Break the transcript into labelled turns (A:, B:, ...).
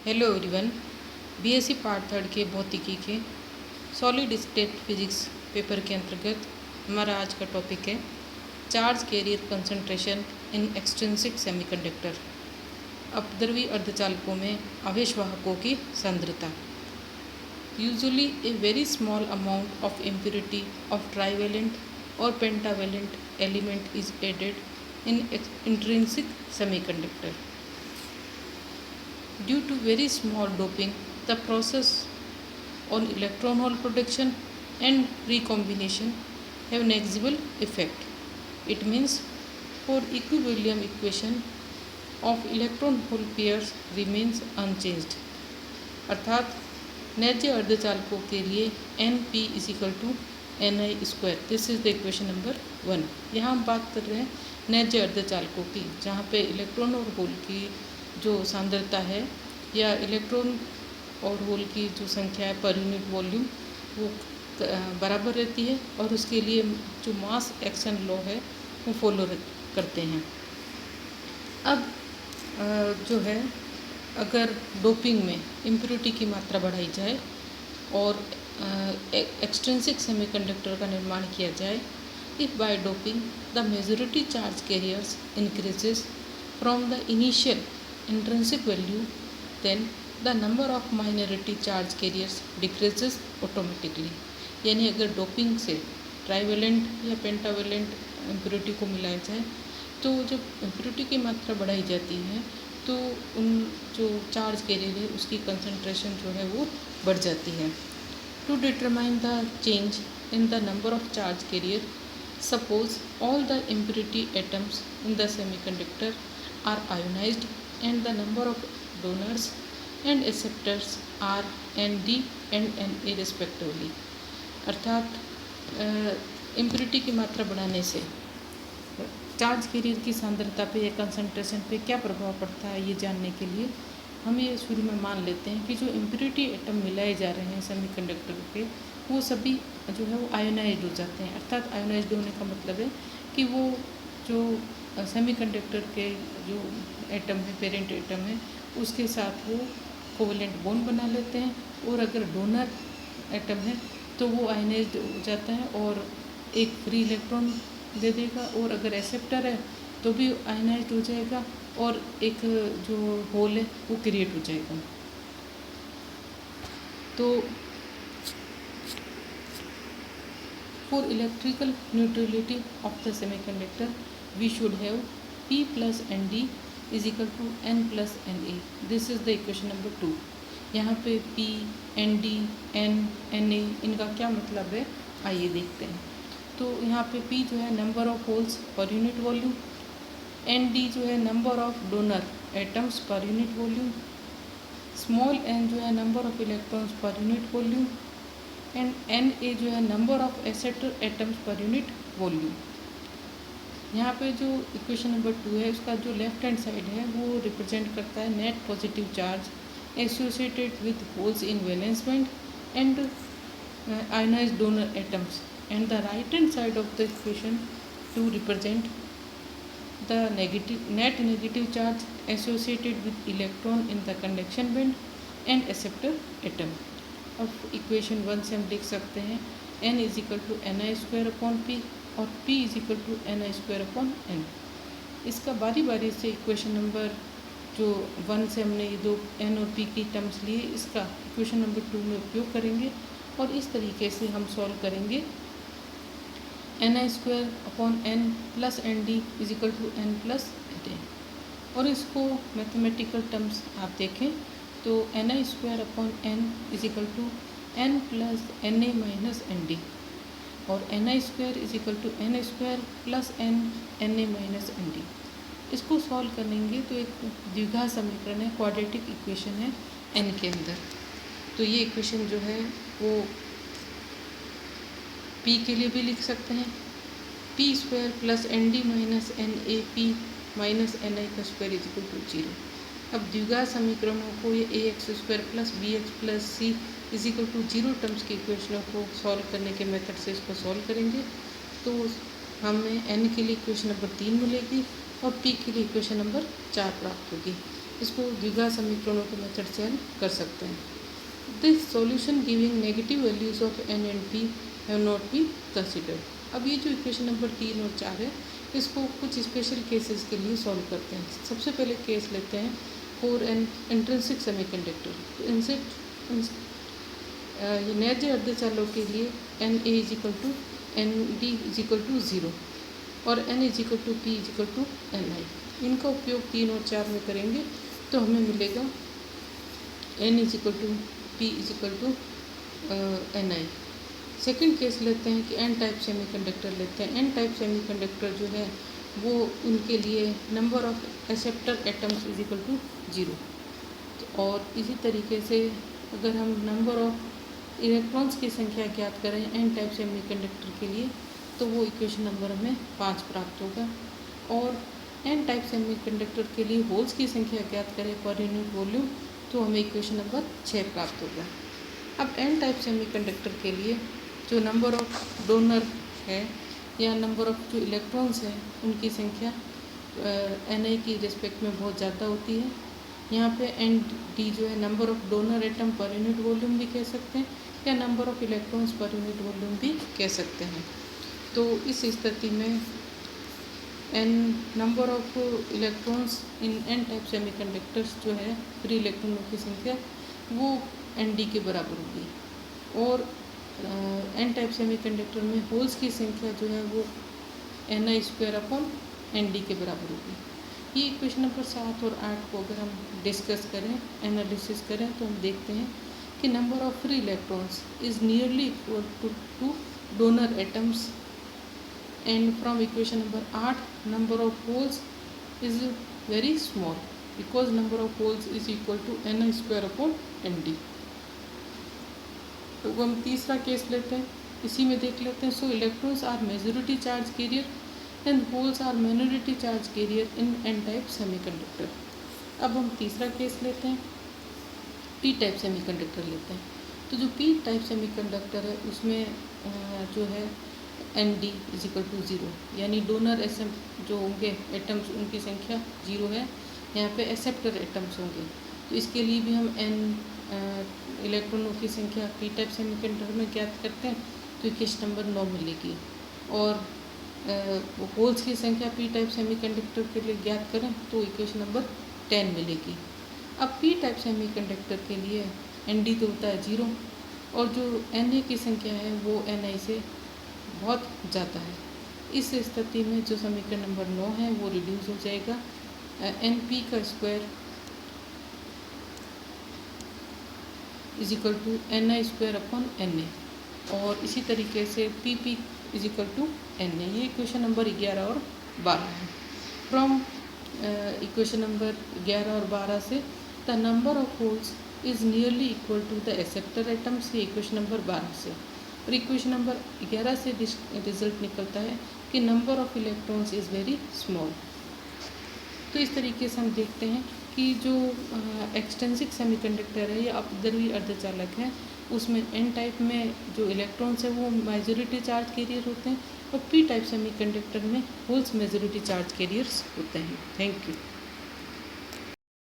A: Hello everyone. BSc part third के भौतिकी के सॉलिड स्टेट फिजिक्स पेपर के अंतर्गत हमारा आज का टॉपिक है charge carrier concentration in extrinsic semiconductor. अपद्रवी अर्धचालकों में आवेशवाहकों की सांद्रता। Usually a very small amount of impurity of trivalent और pentavalent element is added in intrinsic semiconductor. Due to very small doping, the process on electron hole production and recombination have negligible effect. It means for equilibrium equation of electron hole pairs remains unchanged. अर्थात नेज्य अर्धचालकों के लिए NP is equal to NI square. This is the equation number 1. यहाँ हम बात कर रहे हैं नेज्य अर्धचालकों की, जहाँ पे इलेक्ट्रॉन और होल की जो सांद्रता है या इलेक्ट्रॉन और होल की जो संख्या है पर यूनिट वॉल्यूम वो बराबर रहती है और उसके लिए जो मास एक्शन लॉ है वो फॉलो करते हैं. अब जो है अगर डोपिंग में इम्प्योरिटी की मात्रा बढ़ाई जाए और एक्सट्रिंसिक सेमीकंडक्टर का निर्माण किया जाए, if by doping the majority charge carriers increases from the initial intrinsic value, then the number of minority charge carriers decreases automatically. यानी अगर डोपिंग से ट्राइवेलेंट या पेंटावेलेंट इम्प्योरिटी को मिलाया जाए तो जब इम्प्योरिटी की मात्रा बढ़ाई जाती है तो उन जो चार्ज कैरियर है उसकी कंसंट्रेशन जो है वो बढ़ जाती है. To determine the change in the number of charge carrier, suppose all the impurity atoms in the semiconductor are ionised and the number of donors and acceptors are ND and NA respectively. अर्थात impurity की मात्रा बढ़ाने से charge carrier की सांद्रता पे या concentration पे क्या प्रभाव पड़ता है, ये जानने के लिए हम ये शुरू में मान लेते हैं कि जो इम्प्योरिटी एटम मिलाए जा रहे हैं सेमीकंडक्टर के वो सभी जो है वो आयोनाइज्ड हो जाते हैं. अर्थात आयोनाइज्ड होने का मतलब है कि वो जो सेमीकंडक्टर के जो एटम है, पेरेंट एटम है, उसके साथ वो कोवेलेंट बॉन्ड बना लेते हैं और अगर डोनर एटम है तो वो आयनाइज्ड हो जाता है और एक फ्री इलेक्ट्रॉन दे देगा, और अगर एक्सेप्टर है तो भी आयनाइज्ड हो जाएगा और एक जो होल है वो क्रिएट हो जाएगा. तो for electrical neutrality of the semiconductor we should have P plus ND is equal to N plus NA. This is the equation number 2. यहाँ पे P, ND, N, NA इनका क्या मतलब है आइए देखते हैं. तो यहाँ पे P जो है नंबर ऑफ होल्स पर यूनिट वॉल्यूम, ND जो है नंबर ऑफ डोनर एटम्स पर यूनिट वॉल्यूम, स्मॉल n जो है number of electrons per unit volume and NA जो है नंबर ऑफ एक्सेप्टर एटम्स पर यूनिट वॉल्यूम. यहाँ पे जो इक्वेशन नंबर 2 है उसका जो लेफ्ट हैंड साइड है वो रिप्रेजेंट करता है net positive charge associated with holes in valence band and ionised donor atoms, and the right hand side of the equation 2 represent the net negative charge associated with electron in the conduction band and acceptor atom. अब equation 1 से हम लिख सकते हैं n is equal to NI square upon P और P is equal to NI square upon N. इसका बारी बारी से इक्वेशन नंबर जो 1 से हमने ये दो N और P की टर्म्स लिए, इसका इक्वेशन नंबर 2 में उपयोग करेंगे और इस तरीके से हम सॉल्व करेंगे. NI square upon N plus ND is equal to N plus NA. और इसको मैथमेटिकल टर्म्स आप देखें तो NI square upon N is equal to N plus NA minus ND और NI square is equal to N square plus N NA minus ND. इसको solve करेंगे तो एक द्विघात समीकरण है, क्वाड्रेटिक इक्वेशन है n के अंदर. तो ये इक्वेशन जो है वो P के लिए भी लिख सकते हैं, P square plus ND minus NAP minus NI का स्क्वायर इज इक्वल टू 0. अब द्विघात समीकरणों को ये ax square plus bx plus c is equal to 0 terms की इक्वेशनों को सॉल्व करने के मेथड से इसको सॉल्व करेंगे तो हमें n के लिए इक्वेशन नंबर 3 मिलेगी और p के लिए इक्वेशन नंबर 4 प्राप्त होगी. इसको द्विघात समीकरणों के मेथड से हल कर सकते हैं। This solution giving negative values of n and p have not be considered. अब ये जो इक्वेशन नंबर 3 और 4 है, इसको कुछ स्पेशल केसेस के लिए सॉल्व करते हैं। सबसे पहले केस लेते हैं फॉर एन इंट्रिंसिक सेमीकंडक्टर। नैज्य अर्धचालकों के लिए N A is equal to N D is equal to 0 और N is equal to P is equal to N I. इनका उपयोग 3 और 4 में करेंगे तो हमें मिलेगा N is equal to P is equal to N I. Second case लेते हैं कि एन टाइप सेमीकंडक्टर लेते हैं। एन टाइप सेमीकंडक्टर जो है वो उनके लिए number of acceptor atoms is equal to 0। और इसी तरीके से अगर हम नंबर ऑफ इलेक्ट्रॉन्स की संख्या ज्ञात करें एन टाइप सेमीकंडक्टर के लिए तो वो इक्वेशन नंबर हमें 5 प्राप्त होगा। और एन टाइप सेमीकंडक्टर के लिए होल्स की संख्या ज्ञात करें पर यूनिट वॉल्यूम तो हमें इक्वेशन नंबर 6 प्राप्त होगा। अब एन टाइप सेमीकंडक्टर के लिए जो नंबर ऑफ डोनर है या नंबर ऑफ जो इलेक्ट्रॉन्स हैं उनकी संख्या एन आई की रिस्पेक्ट में बहुत ज़्यादा होती है। यहाँ पे एन डी जो है number of donor atom per unit volume भी कह सकते हैं या number of electrons per unit volume भी कह सकते हैं। तो इस स्थिति में N number of electrons in N type semiconductors जो है फ्री इलेक्ट्रॉनों की संख्या वो एन डी के बराबर होगी। और एन टाइप सेमीकंडक्टर में होल्स की संख्या जो है वो N I square upon N D के बराबर होगी। ये इक्वेशन नंबर 7 और 8 को अगर हम डिस्कस करें, एनालिसिस करें तो हम देखते हैं कि number of free electrons is nearly equal to donor atoms and from equation number 8 number of holes is very small because number of holes is equal to N I square upon N D. तो हम तीसरा case लेते हैं, इसी में देख लेते हैं। So electrons are majority charge carrier and holes are minority charge carrier in N type semiconductor. अब हम तीसरा केस लेते हैं, पी टाइप सेमीकंडक्टर लेते हैं। तो जो पी टाइप सेमीकंडक्टर है उसमें जो है N D is equal to 0 यानी डोनर एसएम जो होंगे एटम्स उनकी संख्या 0 है। यहाँ पे एक्सेप्टर एटम्स होंगे तो इसके लिए भी हम एन इलेक्ट्रॉनों की संख्या पी टाइप सेमीकंडक्टर में ज्ञात करते हैं तो इक्वेशन नंबर 9 मिलेगी। और होल्स की संख्या पी टाइप सेमीकंडक्टर के लिए ज्ञात करें तो इक्वेशन नंबर 10 मिलेगी। अब पी टाइप सेमीकंडक्टर के लिए एन डी तो होता है 0 और जो एन ए की संख्या है वो एन आई से बहुत ज़्यादा है। इस स्थिति में जो समीकरण नंबर 9 है वो रिड्यूस हो जाएगा। एन पी का square is equal to N I square upon N A और इसी तरीके से P P is equal to N A. ये इक्वेशन नंबर 11 और 12 है। फ्रॉम इक्वेशन नंबर 11 और 12 से the number of holes is nearly equal to the acceptor atoms, ये इक्वेशन नंबर 12 से। और इक्वेशन नंबर 11 से रिजल्ट निकलता है कि number of electrons is very small. तो इस तरीके से हम देखते हैं कि जो एक्सटेंसिक सेमीकंडक्टर है या अपद्रव्यी अर्धचालक है उसमें एन टाइप में जो इलेक्ट्रॉन्स है वो मेजॉरिटी चार्ज कैरियर होते हैं और पी टाइप सेमीकंडक्टर में होल्स मेजॉरिटी चार्ज कैरियर्स होते हैं। Thank you.